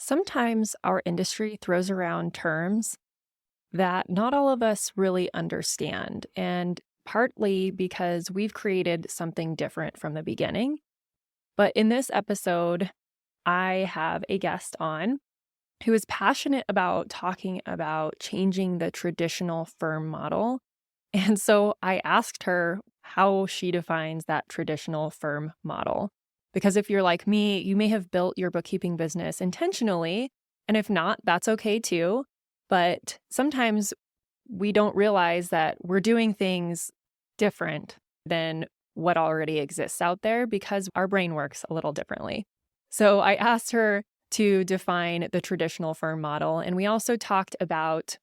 Sometimes our industry throws around terms that not all of us really understand, and partly because we've created something different from the beginning. But in this episode, I have a guest on who is passionate about talking about changing the traditional firm model. And so I asked her how she defines that traditional firm model. Because if you're like me, you may have built your bookkeeping business intentionally. And if not, that's okay too. But sometimes we don't realize that we're doing things different than what already exists out there because our brain works a little differently. So I asked her to define the traditional firm model. And we also talked about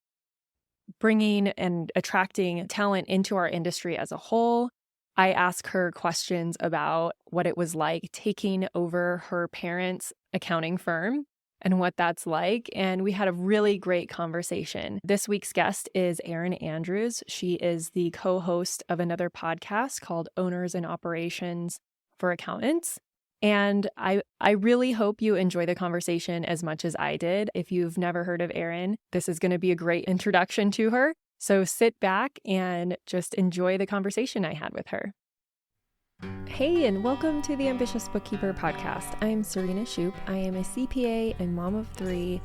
bringing and attracting talent into our industry as a whole. I asked her questions about what it was like taking over her parents' accounting firm and what that's like. And we had a really great conversation. This week's guest is Erin Andrews. She is the co-host of another podcast called Owners and Operations for Accountants. And I really hope you enjoy the conversation as much as I did. If you've never heard of Erin, this is going to be a great introduction to her. So sit back and just enjoy the conversation I had with her. Hey, and welcome to the Ambitious Bookkeeper Podcast. I'm Serena Shoup. I am a CPA and mom of 3,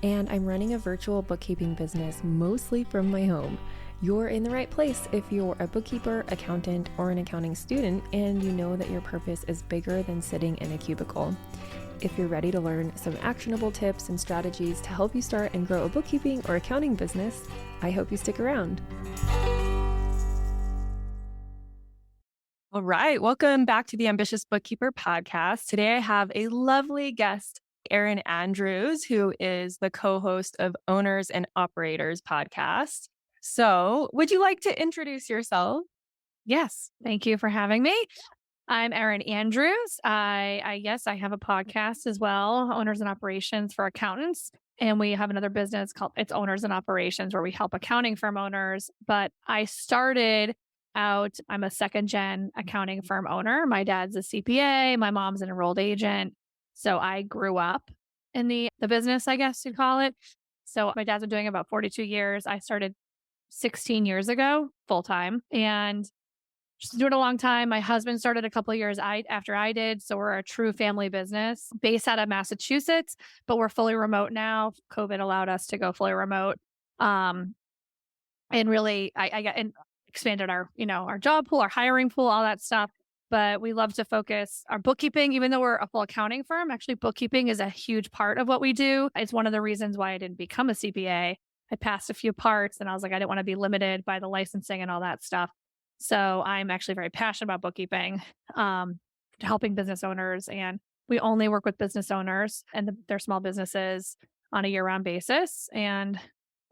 and I'm running a virtual bookkeeping business mostly from my home. You're in the right place if you're a bookkeeper, accountant, or an accounting student, and you know that your purpose is bigger than sitting in a cubicle. If you're ready to learn some actionable tips and strategies to help you start and grow a bookkeeping or accounting business, I hope you stick around. All right, welcome back to the Ambitious Bookkeeper Podcast. Today I have a lovely guest, Erin Andrews, who is the co-host of Owners and Operators Podcast. So, would you like to introduce yourself? Yes. Thank you for having me. I'm Erin Andrews. I have a podcast as well, Owners and Operations for Accountants. And we have another business called It's Owners and Operations where we help accounting firm owners. But I started out, I'm a second gen accounting firm owner. My dad's a CPA. My mom's an enrolled agent. So I grew up in the business, I guess you'd call it. So my dad's been doing it about 42 years. I started 16 years ago, full time, and just doing it a long time. My husband started a couple of years after I did. So we're a true family business based out of Massachusetts, but we're fully remote now. COVID allowed us to go fully remote. And really I got and expanded our job pool, our hiring pool, all that stuff. But we love to focus our bookkeeping, even though we're a full accounting firm, actually bookkeeping is a huge part of what we do. It's one of the reasons why I didn't become a CPA. I passed a few parts and I was like, I didn't want to be limited by the licensing and all that stuff. So I'm actually very passionate about bookkeeping, helping business owners. And we only work with business owners and their small businesses on a year-round basis. And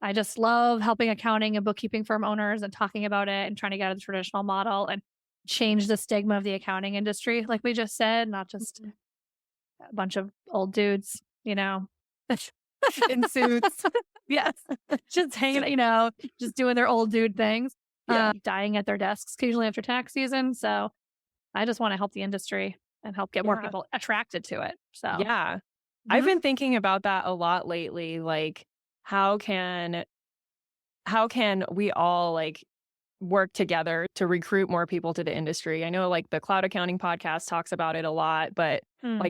I just love helping accounting and bookkeeping firm owners and talking about it and trying to get out of the traditional model and change the stigma of the accounting industry, like we just said, not just a bunch of old dudes, in suits. Yes. Just hanging, just doing their old dude things, dying at their desks occasionally after tax season. So I just want to help the industry and help get more people attracted to it. So, I've been thinking about that a lot lately. Like, how can we all work together to recruit more people to the industry? I know the Cloud Accounting Podcast talks about it a lot, but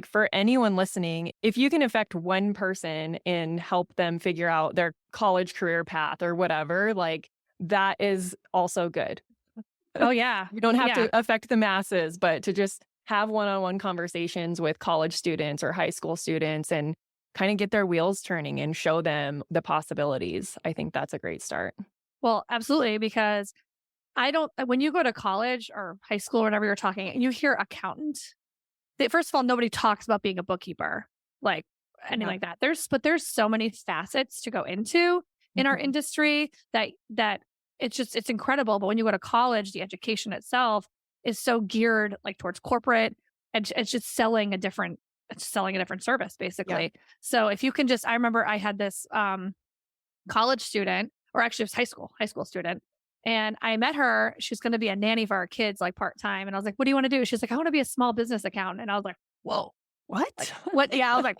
for anyone listening, if you can affect one person and help them figure out their college career path or whatever, that is also good. Oh yeah. You don't have to affect the masses, but to just have one-on-one conversations with college students or high school students and kind of get their wheels turning and show them the possibilities. I think that's a great start. Well, absolutely, because when you go to college or high school or whatever you're talking, and you hear accountant, first of all, nobody talks about being a bookkeeper, like anything like that. There's so many facets to go into in our industry that it's incredible. But when you go to college, the education itself is so geared towards corporate, and it's just selling a different service basically. Yeah. So if you can I remember I had this college student, or actually it was high school student. And I met her. She's going to be a nanny for our kids, part-time. And I was like, what do you want to do? She's like, I want to be a small business accountant. And I was like, whoa, What? What? Yeah, I was like,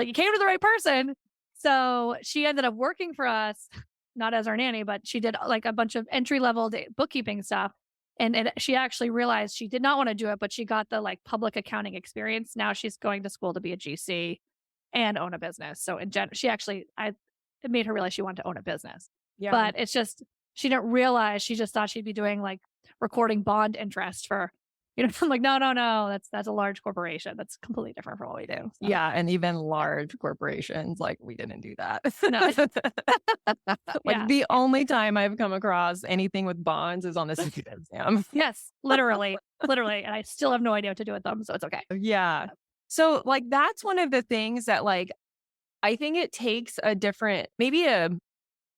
you came to the right person. So she ended up working for us, not as our nanny, but she did like a bunch of entry level bookkeeping stuff. And she actually realized she did not want to do it, but she got the like public accounting experience. Now she's going to school to be a GC and own a business. So in general, it made her realize she wanted to own a business. Yeah. But it's just, she didn't realize, she just thought she'd be doing like recording bond interest for, I'm like, no, that's a large corporation. That's completely different from what we do. So. Yeah. And even large corporations, like we didn't do that. No. The only time I've come across anything with bonds is on the CPA exam. Yes, literally. And I still have no idea what to do with them. So it's okay. Yeah. So like, that's one of the things that like, I think it takes a different, maybe a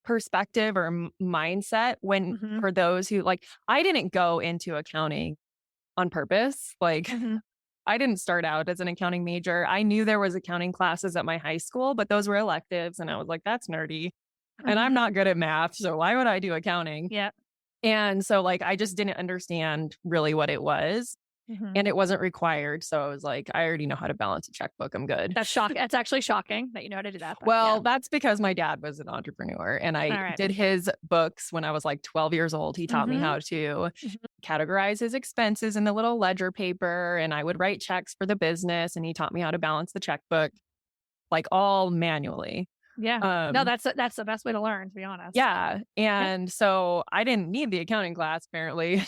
perspective or mindset when for those who like, I didn't go into accounting on purpose. Like I didn't start out as an accounting major. I knew there was accounting classes at my high school, but those were electives. And I was like, that's nerdy. And I'm not good at math. So why would I do accounting? Yeah. And so like, I just didn't understand really what it was. And it wasn't required. So I was like, I already know how to balance a checkbook. I'm good. That's shocking. That's actually shocking that you know how to do that. Well, that's because my dad was an entrepreneur and I did his books when I was like 12 years old. He taught me how to categorize his expenses in the little ledger paper, and I would write checks for the business, and he taught me how to balance the checkbook, like all manually. Yeah. No, that's the best way to learn, to be honest. Yeah. And so I didn't need the accounting class apparently,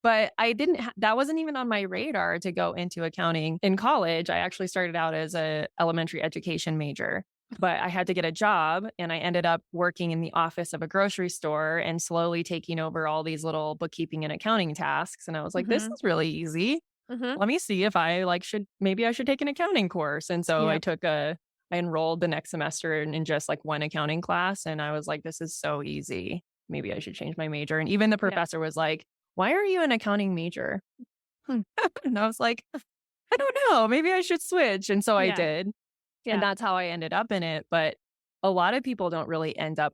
but I didn't, that wasn't even on my radar to go into accounting in college. I actually started out as a elementary education major, but I had to get a job and I ended up working in the office of a grocery store and slowly taking over all these little bookkeeping and accounting tasks. And I was like, this is really easy. Let me see if I maybe I should take an accounting course. And so I enrolled the next semester in just like one accounting class. And I was like, this is so easy. Maybe I should change my major. And even the professor was like, why are you an accounting major? And I was like, I don't know. Maybe I should switch. And so I did. Yeah. And that's how I ended up in it. But a lot of people don't really end up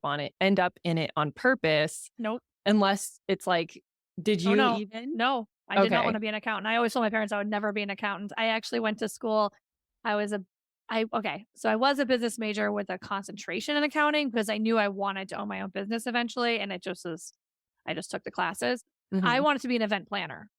in it on purpose. Nope. Unless it's like, did you even? No, I did not want to be an accountant. I always told my parents I would never be an accountant. I actually went to school. So I was a business major with a concentration in accounting because I knew I wanted to own my own business eventually. And I just took the classes. I wanted to be an event planner.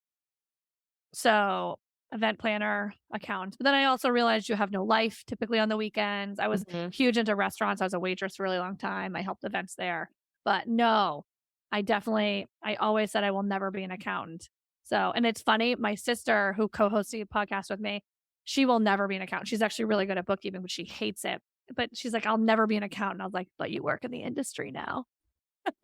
So event planner, accountant. But then I also realized you have no life typically on the weekends. I was huge into restaurants. I was a waitress for a really long time. I helped events there. But no, I always said I will never be an accountant. So, and it's funny, my sister who co-hosts the podcast with me, she will never be an accountant. She's actually really good at bookkeeping, but she hates it. But she's like, I'll never be an accountant. I was like, but you work in the industry now.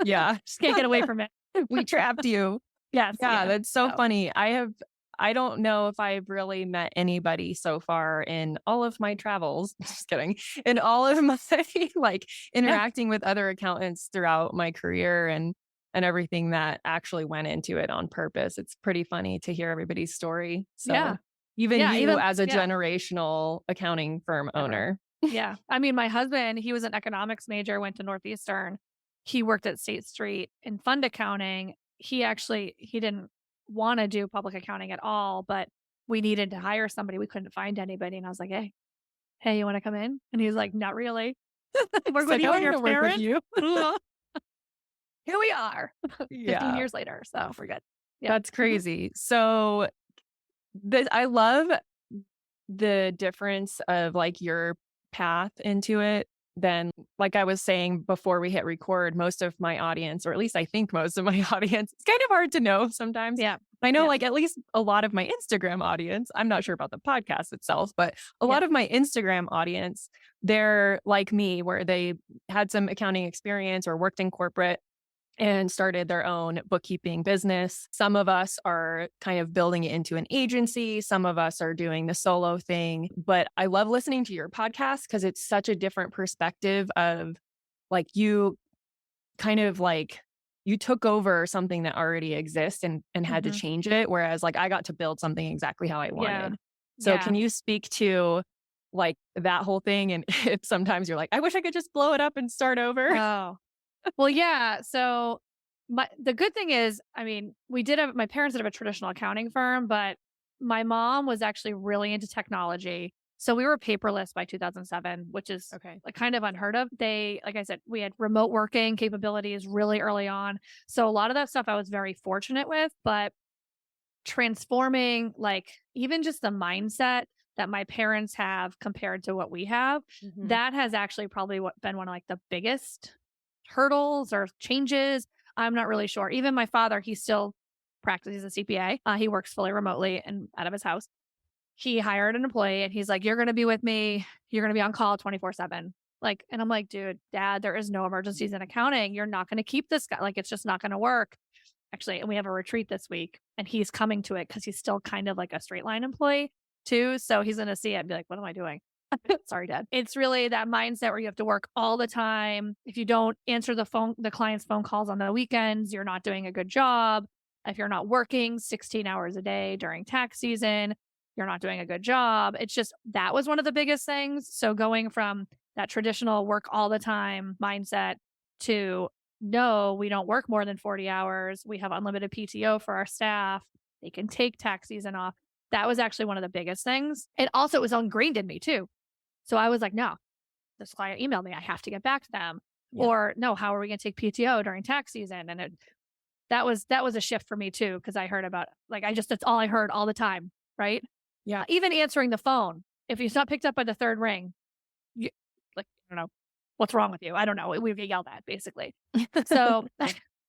Yeah. Just can't get away from it. We trapped you. Yes. Yeah, that's so funny. I don't know if I've really met anybody so far in all of my travels. Just kidding. In all of my like interacting with other accountants throughout my career and everything that actually went into it on purpose. It's pretty funny to hear everybody's story. So even you as a generational accounting firm owner. Yeah. I mean, my husband, he was an economics major, went to Northeastern. He worked at State Street in fund accounting. He didn't want to do public accounting at all, but we needed to hire somebody. We couldn't find anybody. And I was like, hey, you want to come in? And he was like, not really. Work with you and your parents. Here we are 15 years later. So we're good. Yeah. That's crazy. So I love the difference of like your path into it. Then, like I was saying before we hit record, most of my audience, or at least I think most of my audience, it's kind of hard to know sometimes. Yeah. I know like at least a lot of my Instagram audience, I'm not sure about the podcast itself, but a lot of my Instagram audience, they're like me where they had some accounting experience or worked in corporate and started their own bookkeeping business. Some of us are kind of building it into an agency. Some of us are doing the solo thing. But I love listening to your podcast because it's such a different perspective of like you kind of like you took over something that already exists and had to change it. Whereas like I got to build something exactly how I wanted. So can you speak to like that whole thing? And if sometimes you're like, I wish I could just blow it up and start over. Oh. Well, yeah. So the good thing is, I mean, my parents did have a traditional accounting firm, but my mom was actually really into technology. So we were paperless by 2007, which is like kind of unheard of. Like I said, we had remote working capabilities really early on. So a lot of that stuff I was very fortunate with, but transforming like even just the mindset that my parents have compared to what we have, that has actually probably been one of like the biggest hurdles or changes. I'm not really sure. Even my father, he still practices a CPA. He works fully remotely and out of his house. He hired an employee and he's like, you're going to be with me. You're going to be on call 24/7. Like, and I'm like, dude, dad, there is no emergencies in accounting. You're not going to keep this guy. Like, it's just not going to work. Actually, and we have a retreat this week and he's coming to it because he's still kind of like a straight line employee too. So he's going to see it and be like, what am I doing? Sorry, dad. It's really that mindset where you have to work all the time. If you don't answer the client's phone calls on the weekends, you're not doing a good job. If you're not working 16 hours a day during tax season, you're not doing a good job. It's just, that was one of the biggest things. So going from that traditional work all the time mindset to no, we don't work more than 40 hours. We have unlimited PTO for our staff. They can take tax season off. That was actually one of the biggest things. And also it was ingrained in me too. So I was like, no, this client emailed me. I have to get back to them. Yeah. Or no, how are we going to take PTO during tax season? And that was a shift for me too. Cause I heard about that's all I heard all the time. Right. Yeah. Even answering the phone. If it's not picked up by the third ring, I don't know, what's wrong with you? I don't know. We get yelled at basically. So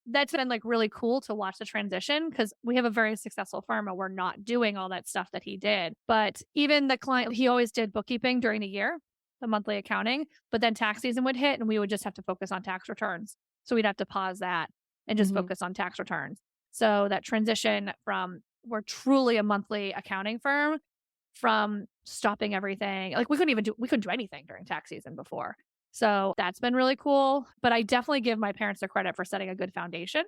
that's been like really cool to watch the transition because we have a very successful firm and we're not doing all that stuff that he did. But even the client, he always did bookkeeping during the year, the monthly accounting, but then tax season would hit and we would just have to focus on tax returns. So we'd have to pause that and just focus on tax returns. So that transition from we're truly a monthly accounting firm from stopping everything. Like we couldn't do anything during tax season before. So that's been really cool. But I definitely give my parents the credit for setting a good foundation.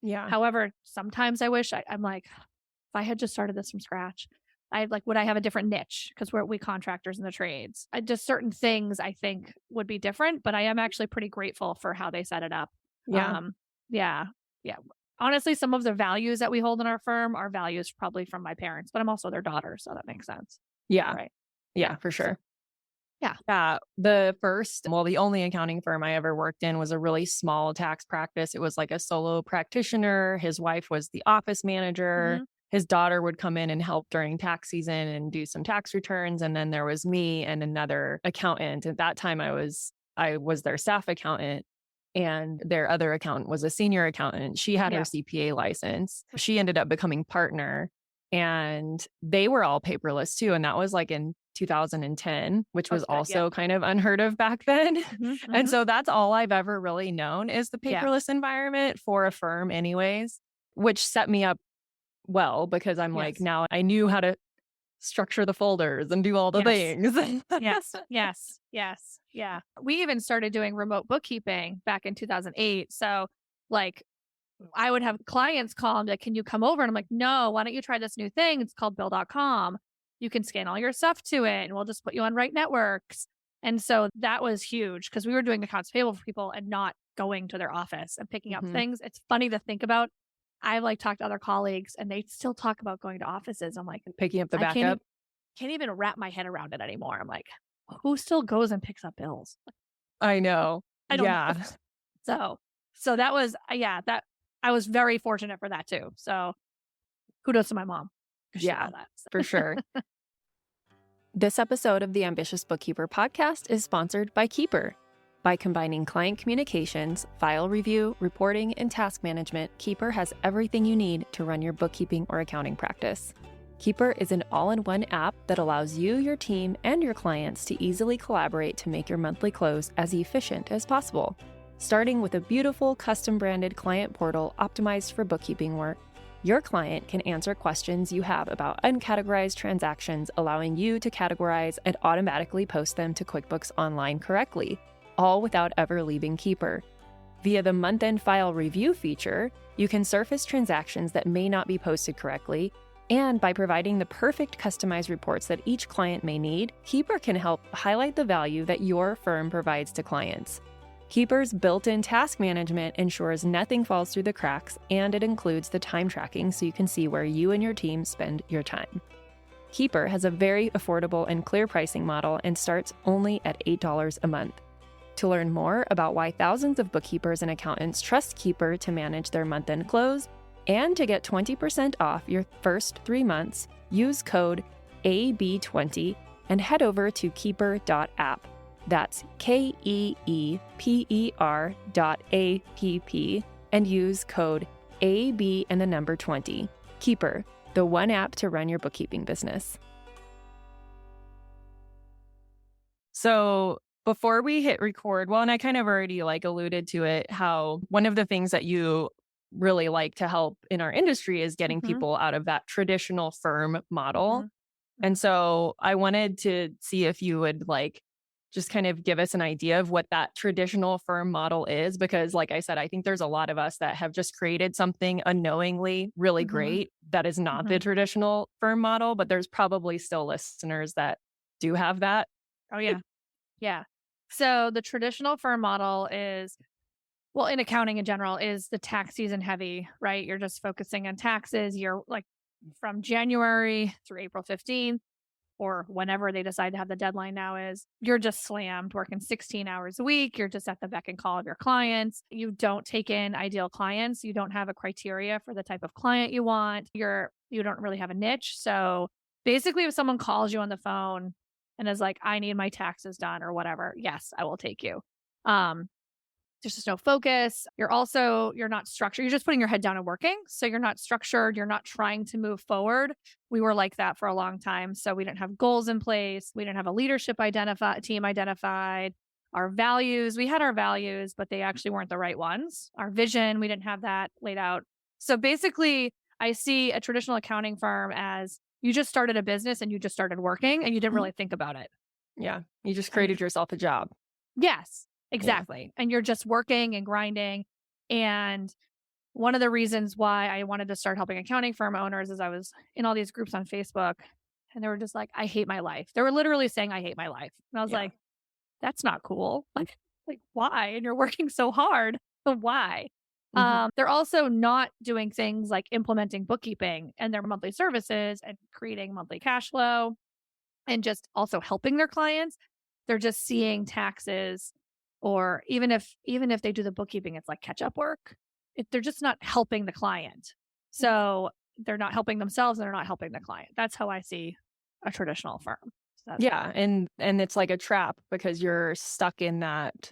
Yeah. However, sometimes I wish I'm like, if I had just started this from scratch, would I have a different niche? Because we contractors in the trades. Just certain things I think would be different, but I am actually pretty grateful for how they set it up. Yeah. Yeah. Honestly, some of the values that we hold in our firm are values probably from my parents, but I'm also their daughter. So that makes sense. Yeah. Right. Yeah, for sure. Yeah. The only accounting firm I ever worked in was a really small tax practice. It was like a solo practitioner. His wife was the office manager. His daughter would come in and help during tax season and do some tax returns. And then there was me and another accountant. At that time, I was their staff accountant. And their other accountant was a senior accountant. She had her CPA license. She ended up becoming partner and they were all paperless too. And that was like in 2010, which was also kind of unheard of back then. And so that's all I've ever really known is the paperless environment for a firm anyways, which set me up well because I'm like, now I knew how to structure the folders and do all the things. Yes. Yeah. We even started doing remote bookkeeping back in 2008. So like I would have clients call and be like, can you come over? And I'm like, no, why don't you try this new thing? It's called bill.com. You can scan all your stuff to it and we'll just put you on Right Networks. And so that was huge because we were doing accounts payable for people and not going to their office and picking up things. It's funny to think about. I've talked to other colleagues and they still talk about going to offices. I'm like, picking up the backup. Can't even wrap my head around it anymore. I'm like, who still goes and picks up bills? I know. I don't know. So that was, that I was very fortunate for that too. So kudos to my mom. For sure. This episode of the Ambitious Bookkeeper Podcast is sponsored by Keeper. By combining client communications, file review, reporting, and task management, Keeper has everything you need to run your bookkeeping or accounting practice. Keeper is an all-in-one app that allows you, your team, and your clients to easily collaborate to make your monthly close as efficient as possible. Starting with a beautiful custom-branded client portal optimized for bookkeeping work, your client can answer questions you have about uncategorized transactions, allowing you to categorize and automatically post them to QuickBooks Online correctly, all without ever leaving Keeper. Via the month-end file review feature, you can surface transactions that may not be posted correctly, and by providing the perfect customized reports that each client may need, Keeper can help highlight the value that your firm provides to clients. Keeper's built-in task management ensures nothing falls through the cracks, and it includes the time tracking so you can see where you and your team spend your time. Keeper has a very affordable and clear pricing model and starts only at $8 a month. To learn more about why thousands of bookkeepers and accountants trust Keeper to manage their month-end close and to get 20% off your first 3 months, use code AB20 and head over to keeper.app. That's KEEPER.app and use code AB and the number 20. Keeper, the one app to run your bookkeeping business. So before we hit record, well, and I kind of already alluded to it, how one of the things that you really like to help in our industry is getting people out of that traditional firm model. And so I wanted to see if you would just kind of give us an idea of what that traditional firm model is, because like I said, I think there's a lot of us that have just created something unknowingly really great that is not the traditional firm model, but there's probably still listeners that do have that. Oh, yeah. Yeah. So the traditional firm model is, well, in accounting in general, is the tax season heavy, right? You're just focusing on taxes. You're from January through April 15th, or whenever they decide to have the deadline now is, you're just slammed working 16 hours a week. You're just at the beck and call of your clients. You don't take in ideal clients. You don't have a criteria for the type of client you want. You don't really have a niche. So basically, if someone calls you on the phone and is like, I need my taxes done or whatever, yes, I will take you. There's just no focus. You're not structured. You're just putting your head down and working. So you're not structured. You're not trying to move forward. We were like that for a long time. So we didn't have goals in place. We didn't have a leadership team identified. Our values, we had our values, but they actually weren't the right ones. Our vision, we didn't have that laid out. So basically, I see a traditional accounting firm as you just started a business and you just started working and you didn't really think about it. Yeah. You just created yourself a job. Yes. Exactly. Yeah. And you're just working and grinding. And one of the reasons why I wanted to start helping accounting firm owners is I was in all these groups on Facebook and they were just like, I hate my life. They were literally saying, I hate my life. And I was like, that's not cool. Like why? And you're working so hard. But why? They're also not doing things like implementing bookkeeping and their monthly services and creating monthly cash flow and just also helping their clients. They're just seeing taxes. Or even if they do the bookkeeping, it's like catch-up work. They're just not helping the client. So they're not helping themselves and they're not helping the client. That's how I see a traditional firm. So and it's like a trap because you're stuck in that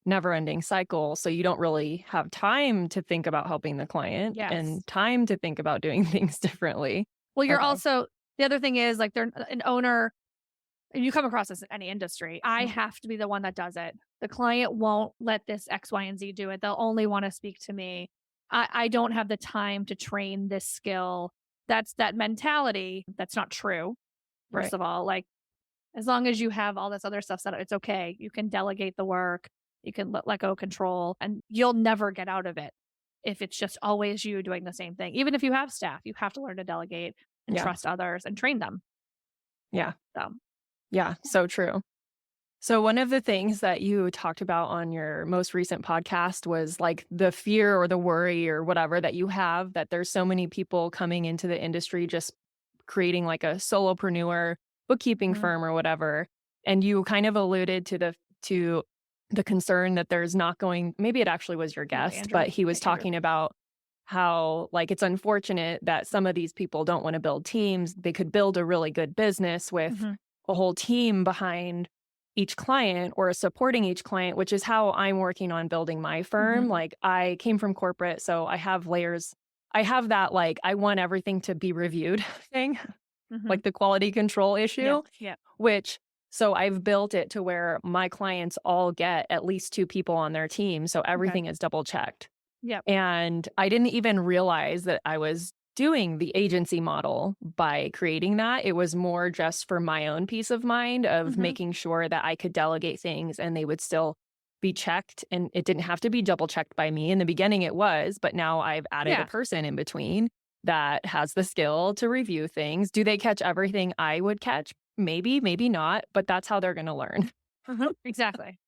never-ending cycle. So you don't really have time to think about helping the client and time to think about doing things differently. Well, you're also, the other thing is they're an owner. And you come across this in any industry. I have to be the one that does it. The client won't let this X, Y, and Z do it. They'll only want to speak to me. I don't have the time to train this skill. That's that mentality. That's not true. First of all, as long as you have all this other stuff set up, it's okay. You can delegate the work. You can let go of control and you'll never get out of it if it's just always you doing the same thing. Even if you have staff, you have to learn to delegate and trust others and train them. Yeah. So. Yeah, so true. So one of the things that you talked about on your most recent podcast was the fear or the worry or whatever that you have that there's so many people coming into the industry just creating a solopreneur bookkeeping firm or whatever. And you kind of alluded to the concern that there's not going, maybe it actually was your guest, Andrew, but he was talking about how it's unfortunate that some of these people don't want to build teams. They could build a really good business with a whole team behind each client or supporting each client, which is how I'm working on building my firm. I came from corporate, so I have layers. I have that I want everything to be reviewed thing, the quality control issue, so I've built it to where my clients all get at least 2 people on their team. So everything is double checked. Yep. And I didn't even realize that I was doing the agency model by creating that. It was more just for my own peace of mind of making sure that I could delegate things and they would still be checked. And it didn't have to be double checked by me. In the beginning it was, but now I've added a person in between that has the skill to review things. Do they catch everything I would catch? Maybe, maybe not, but that's how they're going to learn. Exactly.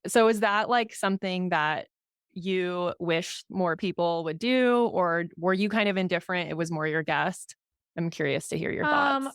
So is that something that you wish more people would do, or were you kind of indifferent? It was more your guest. I'm curious to hear your thoughts.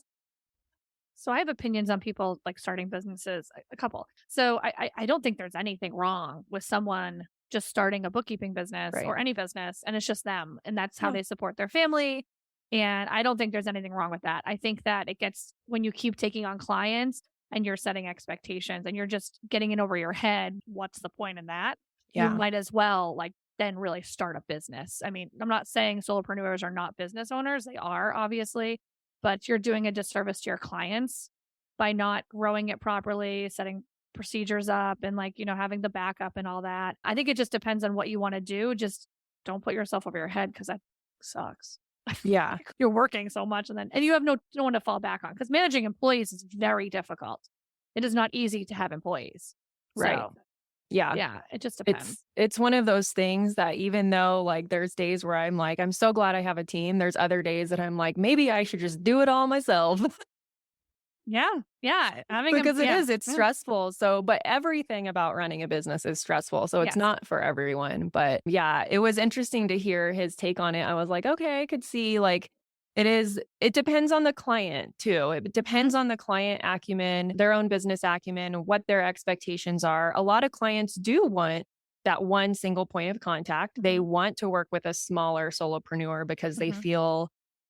So I have opinions on people like starting businesses, a couple. So I don't think there's anything wrong with someone just starting a bookkeeping business Right. or any business, and it's just them, and that's how Yeah. they support their family. And I don't think there's anything wrong with that. I think that it gets, when you keep taking on clients and you're setting expectations and you're just getting in over your head, what's the point in that? You Yeah. might as well like then really start a business. I mean, I'm not saying solopreneurs are not business owners. They are, obviously, but you're doing a disservice to your clients by not growing it properly, setting procedures up, and like, having the backup and all that. I think it just depends on what you want to do. Just don't put yourself over your head, because that sucks. Yeah. You're working so much, and you have no one to fall back on, because managing employees is very difficult. It is not easy to have employees. Right. So, Yeah. yeah, it just depends. It's one of those things that even though like there's days where I'm like, I'm so glad I have a team, there's other days that I'm like, maybe I should just do it all myself. Yeah. Yeah. Because it's stressful. So, but everything about running a business is stressful. So it's Yes. not for everyone. But yeah, it was interesting to hear his take on it. I was like, okay, I could see like it depends on the client too. It depends on the client acumen, their own business acumen, what their expectations are. A lot of clients do want that one single point of contact. They want to work with a smaller solopreneur because they feel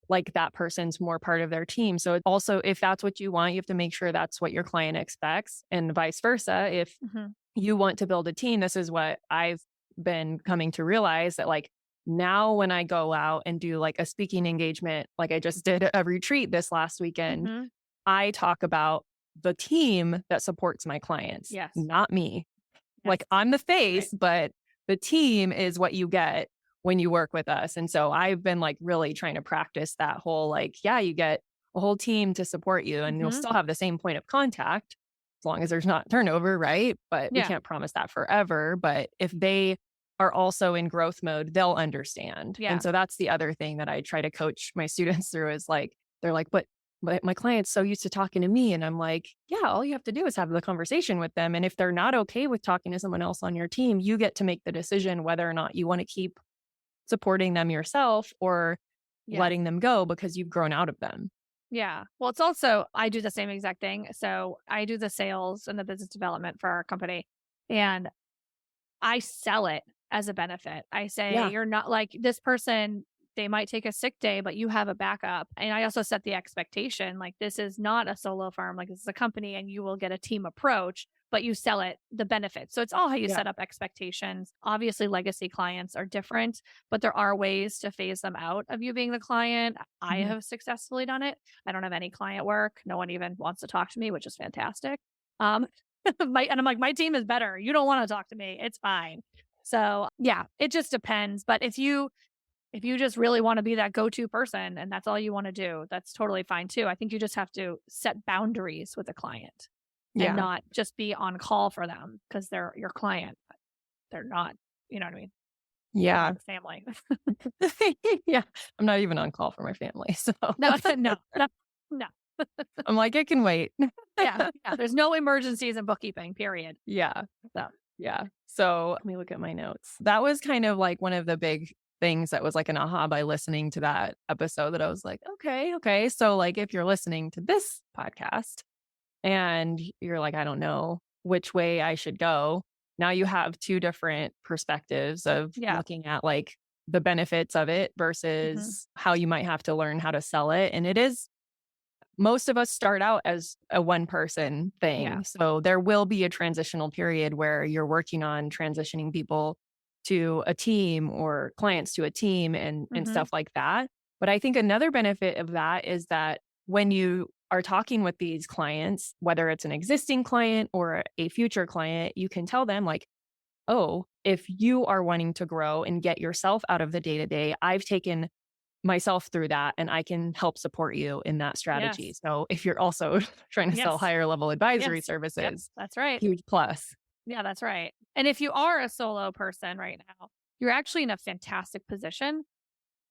like that person's more part of their team. So also, if that's what you want, you have to make sure that's what your client expects, and vice versa. If you want to build a team, this is what I've been coming to realize, that like now when I go out and do like a speaking engagement, like I just did a retreat this last weekend, I talk about the team that supports my clients, Yes. not me. Yes. Like I'm the face, but the team is what you get when you work with us. And so I've been like really trying to practice that whole, like, yeah, you get a whole team to support you and you'll still have the same point of contact as long as there's not turnover, right? But we can't promise that forever. But if they are also in growth mode, they'll understand. Yeah. And so that's the other thing that I try to coach my students through is like, they're like, but my client's so used to talking to me. And I'm like, yeah, all you have to do is have the conversation with them. And if they're not okay with talking to someone else on your team, you get to make the decision whether or not you want to keep supporting them yourself or letting them go because you've grown out of them. Yeah. Well, it's also, I do the same exact thing. So I do the sales and the business development for our company, and I sell it as a benefit. I say, you're not like this person, they might take a sick day, but you have a backup. And I also set the expectation, like this is not a solo firm, like this is a company and you will get a team approach, but you sell it the benefits. So it's all how you set up expectations. Obviously, legacy clients are different, but there are ways to phase them out of you being the client. I have successfully done it. I don't have any client work. No one even wants to talk to me, which is fantastic. And I'm like, my team is better. You don't want to talk to me. It's fine. So yeah, it just depends. But if you just really want to be that go-to person and that's all you want to do, that's totally fine too. I think you just have to set boundaries with a client and not just be on call for them because they're your client. But they're not, you know what I mean? Yeah. Family. Yeah. I'm not even on call for my family. So No. I'm like, it can wait. Yeah. There's no emergencies in bookkeeping, period. Yeah. So let me look at my notes. That was kind of like one of the big things that was like an aha by listening to that episode, that I was like, okay. So like if you're listening to this podcast and you're like, I don't know which way I should go, now you have two different perspectives of looking at like the benefits of it versus how you might have to learn how to sell it. And it is, most of us start out as a one person thing. Yeah. So there will be a transitional period where you're working on transitioning people to a team or clients to a team and stuff like that. But I think another benefit of that is that when you are talking with these clients, whether it's an existing client or a future client, you can tell them like, oh, if you are wanting to grow and get yourself out of the day-to-day, I've taken myself through that and I can help support you in that strategy. Yes. So if you're also trying to sell higher level advisory services, that's right. Huge plus. Yeah, that's right. And if you are a solo person right now, you're actually in a fantastic position,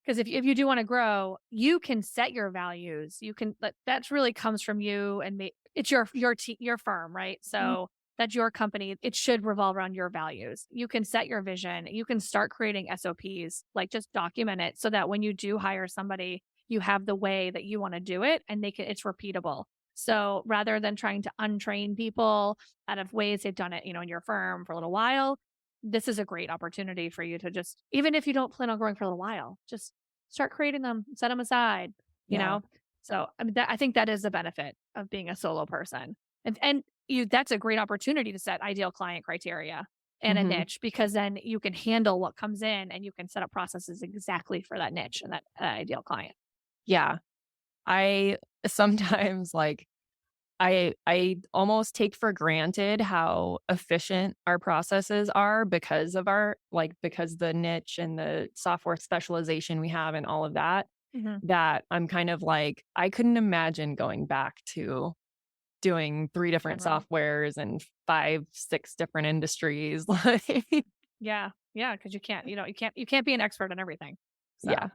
because if you do want to grow, you can set your values. You can, that really comes from you, and it's your firm, right? So that's your company. It should revolve around your values. You can set your vision. You can start creating SOPs, like just document it so that when you do hire somebody, you have the way that you want to do it and it's repeatable. So rather than trying to untrain people out of ways they've done it, in your firm for a little while, this is a great opportunity for you to just, even if you don't plan on growing for a little while, just start creating them, set them aside, you Yeah. know? So I mean, I think that is the benefit of being a solo person. And that's a great opportunity to set ideal client criteria and a niche, because then you can handle what comes in and you can set up processes exactly for that niche and that ideal client. Yeah. I sometimes I almost take for granted how efficient our processes are because of because the niche and the software specialization we have and all of that, that I'm kind of like, I couldn't imagine going back to doing 3 different General. softwares and 5, 6 different industries. Yeah. Yeah. Cause you can't, you can't be an expert in everything. So Yeah.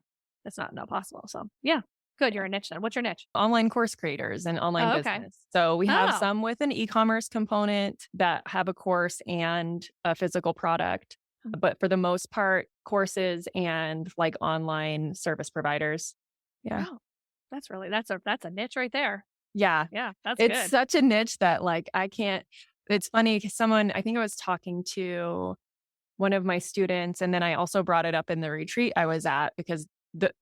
that's not possible. So yeah. Good. You're a niche then. What's your niche? Online course creators and online Oh, okay. business. So we have Oh. some with an e-commerce component that have a course and a physical product, but for the most part, courses and like online service providers. Yeah. Wow. That's a niche right there. Yeah. Yeah. That's It's good. such a niche that I can't, it's funny 'cause I think I was talking to one of my students, and then I also brought it up in the retreat I was at because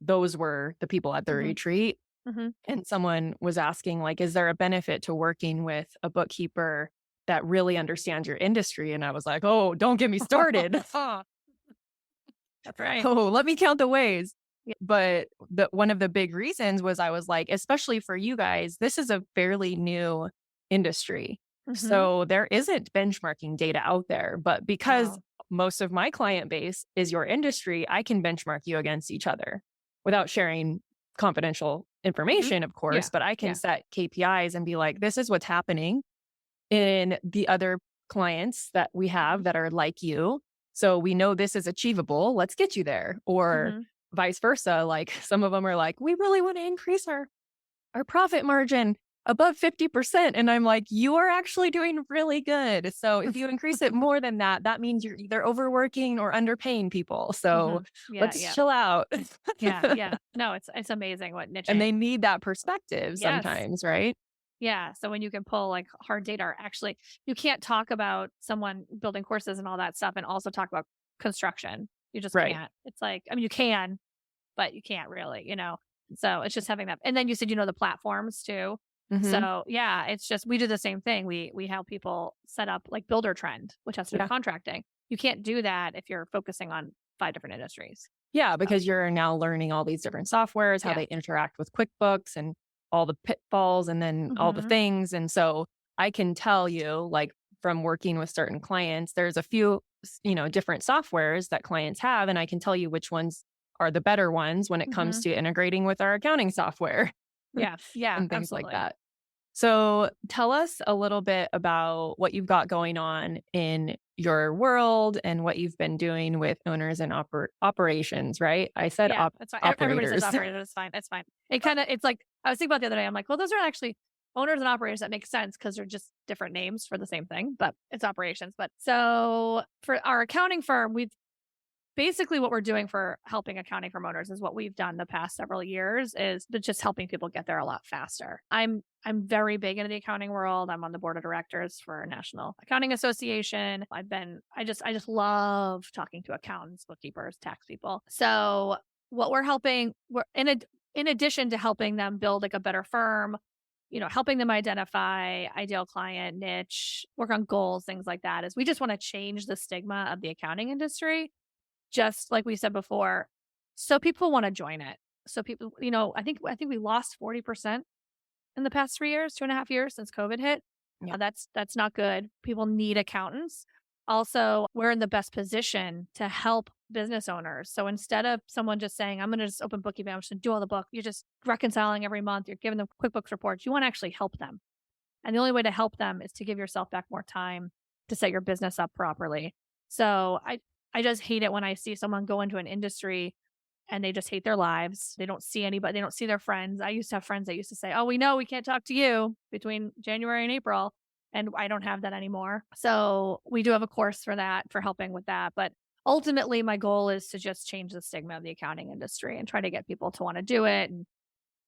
those were the people at the retreat. And someone was asking, is there a benefit to working with a bookkeeper that really understands your industry? And I was like, oh, don't get me started. That's right. Oh, let me count the ways. Yeah. But one of the big reasons was I was like, especially for you guys, this is a fairly new industry. So there isn't benchmarking data out there. But because most of my client base is your industry, I can benchmark you against each other without sharing confidential information, of course, but I can set KPIs and be like, this is what's happening in the other clients that we have that are like you. So we know this is achievable. Let's get you there. Or vice versa. Some of them are like, we really want to increase our profit margin above 50%. And I'm like, you are actually doing really good. So if you increase it more than that, that means you're either overworking or underpaying people. So let's chill out. Yeah. No, it's amazing what niche. And they need that perspective sometimes, right? Yeah. So when you can pull hard data, or actually you can't talk about someone building courses and all that stuff and also talk about construction. You just can't. It's you can, but you can't really, So it's just having that. And then you said, the platforms too. So yeah, it's just, we do the same thing. We help people set up Builder Trend, which has to do with contracting. You can't do that if you're focusing on 5 different industries. Yeah, because you're now learning all these different softwares, how they interact with QuickBooks and all the pitfalls and then all the things. And so I can tell you, from working with certain clients, there's a few, different softwares that clients have, and I can tell you which ones are the better ones when it comes to integrating with our accounting software. Yeah. And things like that. So tell us a little bit about what you've got going on in your world and what you've been doing with owners and operations, right? I said that's fine. Everybody says operators. operators. It's fine. It's fine. It's like, I was thinking about the other day. I'm like, well, those are actually owners and operators. That makes sense because they're just different names for the same thing, but it's operations. But so for our accounting firm, basically what we're doing for helping accounting firm owners is what we've done the past several years is just helping people get there a lot faster. I'm very big into the accounting world. I'm on the board of directors for National Accounting Association. I just love talking to accountants, bookkeepers, tax people. So what we're in addition to helping them build a better firm, helping them identify ideal client, niche, work on goals, things like that, is we just want to change the stigma of the accounting industry. Just like we said before, so people want to join it. So people, I think we lost 40% in the past 3 years, 2.5 years since COVID hit. Yeah. That's not good. People need accountants. Also, we're in the best position to help business owners. So instead of someone just saying, I'm going to just open bookkeeping, I'm just going to do all the book, you're just reconciling every month, you're giving them QuickBooks reports, you want to actually help them. And the only way to help them is to give yourself back more time to set your business up properly. So I just hate it when I see someone go into an industry and they just hate their lives. They don't see anybody. They don't see their friends. I used to have friends that used to say, oh, we know we can't talk to you between January and April. And I don't have that anymore. So we do have a course for that, for helping with that. But ultimately, my goal is to just change the stigma of the accounting industry and try to get people to want to do it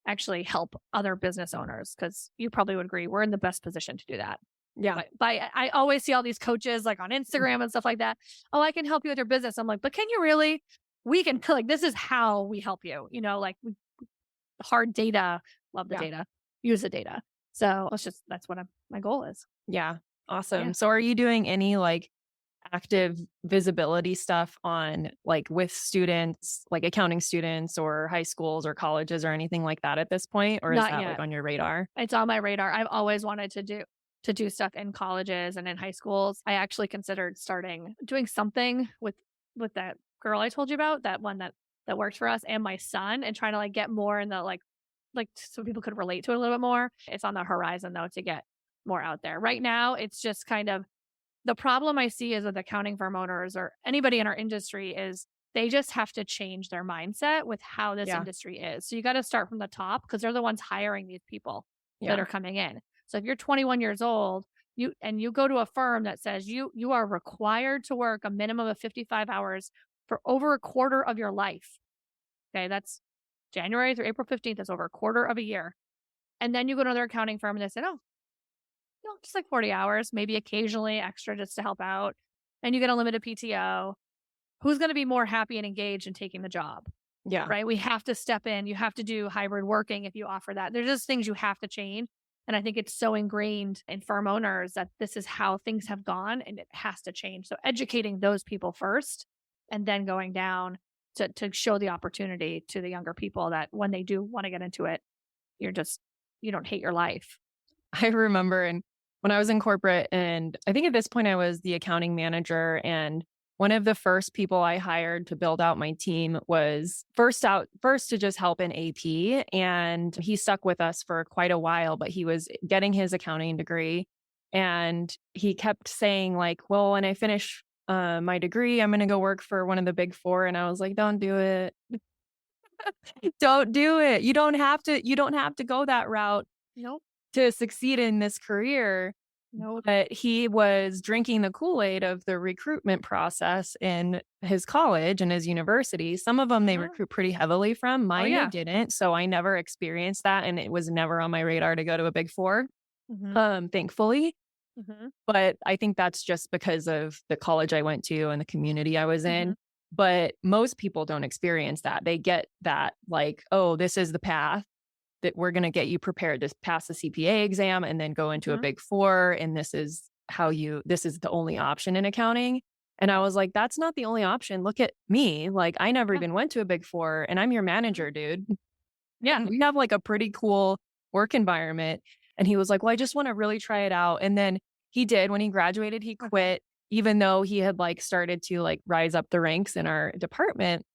actually help other business owners, because you probably would agree we're in the best position to do that. Yeah. I always see all these coaches like on Instagram and stuff like that. Oh, I can help you with your business. I'm like, but can you really? We can, like, this is how we help you, like hard data, love the data, use the data. So that's what my goal is. Yeah. Awesome. Yeah. So are you doing any like active visibility stuff on like with students, like accounting students or high schools or colleges or anything like that at this point? Or is Not that yet. like on your radar? It's on my radar. I've always wanted to do stuff in colleges and in high schools. I actually considered doing something with that girl I told you about, that one that worked for us, and my son, and trying to like get more in the like so people could relate to it a little bit more. It's on the horizon though, to get more out there. Right now, it's just kind of the problem I see is with accounting firm owners or anybody in our industry is they just have to change their mindset with how this industry is. So you got to start from the top, because they're the ones hiring these people that are coming in. So if you're 21 years old, you go to a firm that says you are required to work a minimum of 55 hours for over a quarter of your life. Okay, that's January through April 15th. That's over a quarter of a year. And then you go to another accounting firm and they say, oh, just like 40 hours, maybe occasionally extra just to help out. And you get unlimited PTO. Who's going to be more happy and engaged in taking the job? Yeah. Right. We have to step in. You have to do hybrid working if you offer that. There's just things you have to change. And I think it's so ingrained in firm owners that this is how things have gone and it has to change. So educating those people first and then going down to show the opportunity to the younger people that when they do want to get into it, you don't hate your life. I remember when I was in corporate, and I think at this point I was the accounting manager, and one of the first people I hired to build out my team was first to just help in AP. And he stuck with us for quite a while, but he was getting his accounting degree. And he kept saying like, well, when I finish my degree, I'm going to go work for one of the big four. And I was like, don't do it. Don't do it. You don't have to go that route. Nope. To succeed in this career. Nope. But he was drinking the Kool-Aid of the recruitment process in his college and his university. Some of them they recruit pretty heavily from. Mine they didn't. So I never experienced that. And it was never on my radar to go to a big four, thankfully. Mm-hmm. But I think that's just because of the college I went to and the community I was in. But most people don't experience that. They get that like, oh, this is the path that we're going to get you prepared to pass the CPA exam and then go into a big four. And this is the only option in accounting. And I was like, that's not the only option. Look at me. Like I never even went to a big four and I'm your manager, dude. Yeah. We have like a pretty cool work environment. And he was like, well, I just want to really try it out. And then he did. When he graduated, he quit, even though he had like started to like rise up the ranks in our department.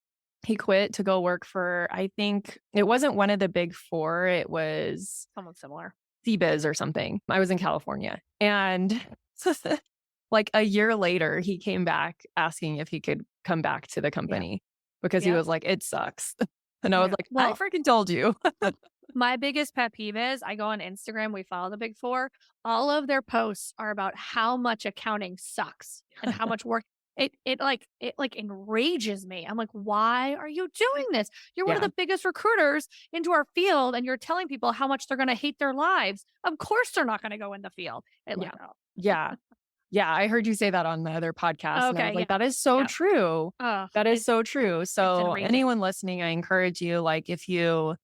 He quit to go work for, I think it wasn't one of the big four. It was someone similar, CBiz or something. I was in California. And like a year later, he came back asking if he could come back to the company because he was like, it sucks. And I was like, well, I freaking told you. My biggest pet peeve is I go on Instagram. We follow the big four. All of their posts are about how much accounting sucks and how much work. It enrages me. I'm like, why are you doing this? You're one of the biggest recruiters into our field and you're telling people how much they're going to hate their lives. Of course they're not going to go in the field. Yeah. I heard you say that on the other podcast. Okay, and I was like, that is so true. That is so true. So anyone listening, I encourage you, like if you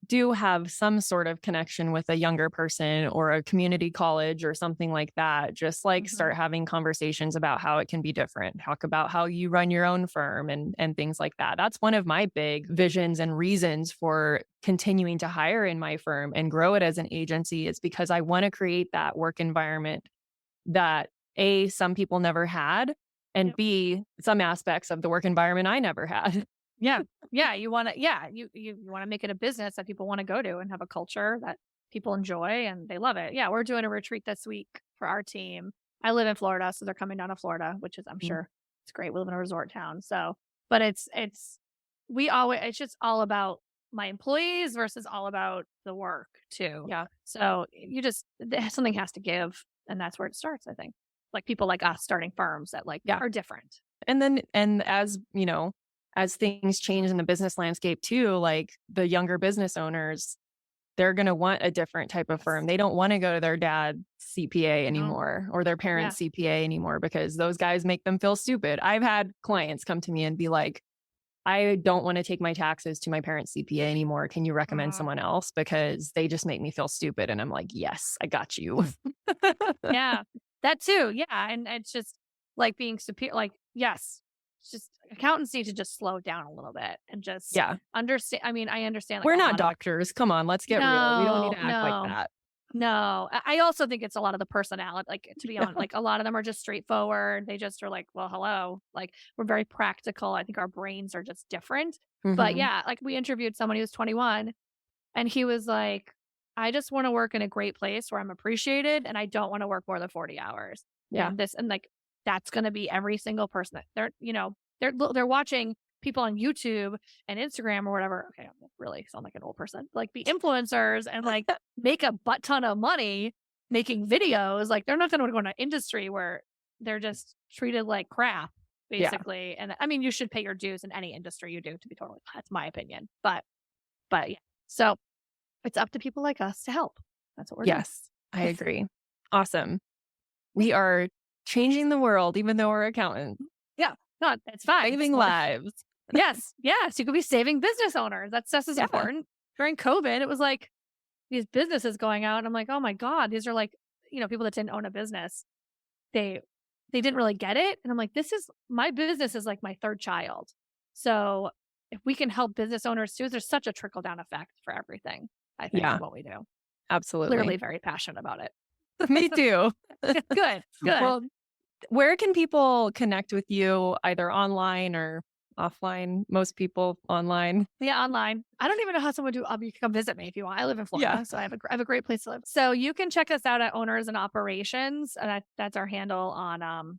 do have some sort of connection with a younger person or a community college or something like that, just like start having conversations about how it can be different. Talk about how you run your own firm and things like that. That's one of my big visions and reasons for continuing to hire in my firm and grow it as an agency is because I want to create that work environment that A, some people never had, and B, some aspects of the work environment I never had. You want to make it a business that people want to go to and have a culture that people enjoy and they love it. Yeah, we're doing a retreat this week for our team. I live in Florida, so they're coming down to Florida, which is, I'm sure it's great. We live in a resort town. So, but it's just all about my employees versus all about the work too. Yeah. So something has to give, and that's where it starts, I think. Like people like us starting firms that are different. And as you know, as things change in the business landscape too, like the younger business owners, they're going to want a different type of firm. They don't want to go to their dad's CPA anymore or their parents' CPA anymore because those guys make them feel stupid. I've had clients come to me and be like, I don't want to take my taxes to my parents' CPA anymore. Can you recommend someone else? Because they just make me feel stupid. And I'm like, yes, I got you. Yeah, that too. Yeah. And it's just like being superior. Like, yes, it's just accountants need to just slow down a little bit and just understand. I mean, I understand. Like, we're not doctors. Come on, let's get real. We don't need to act like that. No, I also think it's a lot of the personality. Like, to be honest, like a lot of them are just straightforward. They just are like, well, hello. Like, we're very practical. I think our brains are just different. But yeah, like we interviewed someone who was 21 and he was like, I just want to work in a great place where I'm appreciated and I don't want to work more than 40 hours. Yeah. And like, that's going to be every single person that they're watching people on YouTube and Instagram or whatever. Okay, I really sound like an old person. Like be influencers and like make a butt ton of money making videos. Like they're not going to go into an industry where they're just treated like crap, basically. Yeah. And I mean, you should pay your dues in any industry you do, to be totally. That's my opinion. But yeah. So it's up to people like us to help. That's what we're doing. Yes, I agree. Awesome. We are changing the world, even though we're accountants. Yeah. No, it's fine. Saving lives. Yes. You could be saving business owners. That's just as important. During COVID, it was like these businesses going out. And I'm like, oh my God, these are like, people that didn't own a business. They didn't really get it. And I'm like, my business is like my third child. So if we can help business owners too, there's such a trickle down effect for everything, I think, in what we do. Absolutely. Clearly very passionate about it. Me too. Good. Well, where can people connect with you, either online or offline? Most people online. Yeah, online. I don't even know how someone you can come visit me if you want. I live in Florida, so I have a great place to live. So you can check us out at Owners and Operations. And that's our handle on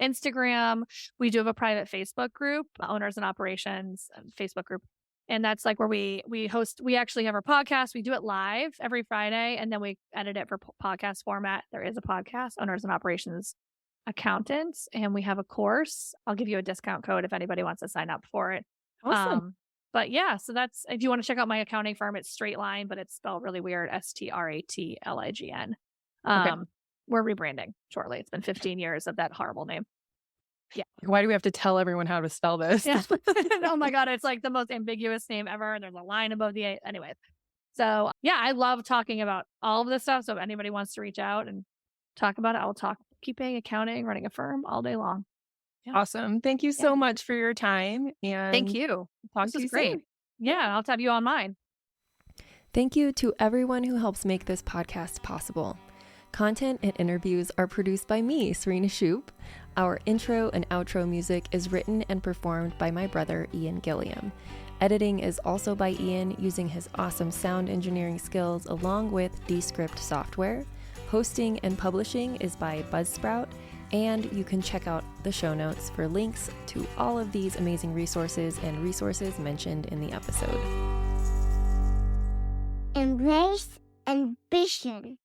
Instagram. We do have a private Facebook group, Owners and Operations Facebook group. And that's like where we host, we actually have our podcast. We do it live every Friday, and then we edit it for podcast format. There is a podcast, Owners and Operations Accountants, and we have a course. I'll give you a discount code if anybody wants to sign up for it. Awesome. But yeah, so that's, if you want to check out my accounting firm, it's Straight Line, but it's spelled really weird, STRATLIGN. We're rebranding shortly. It's been 15 years of that horrible name. Yeah. Why do we have to tell everyone how to spell this? Yeah. Oh my God. It's like the most ambiguous name ever. And there's a line above the A. Anyways. So yeah, I love talking about all of this stuff. So if anybody wants to reach out and talk about it, I'll talk bookkeeping, accounting, running a firm all day long. Yeah. Awesome. Thank you so much for your time. And thank you. Talk to you great. soon. Yeah. I'll have you on mine. Thank you to everyone who helps make this podcast possible. Content and interviews are produced by me, Serena Shoup. Our intro and outro music is written and performed by my brother, Ian Gilliam. Editing is also by Ian using his awesome sound engineering skills along with Descript software. Hosting and publishing is by Buzzsprout. And you can check out the show notes for links to all of these amazing resources and resources mentioned in the episode. Embrace ambition.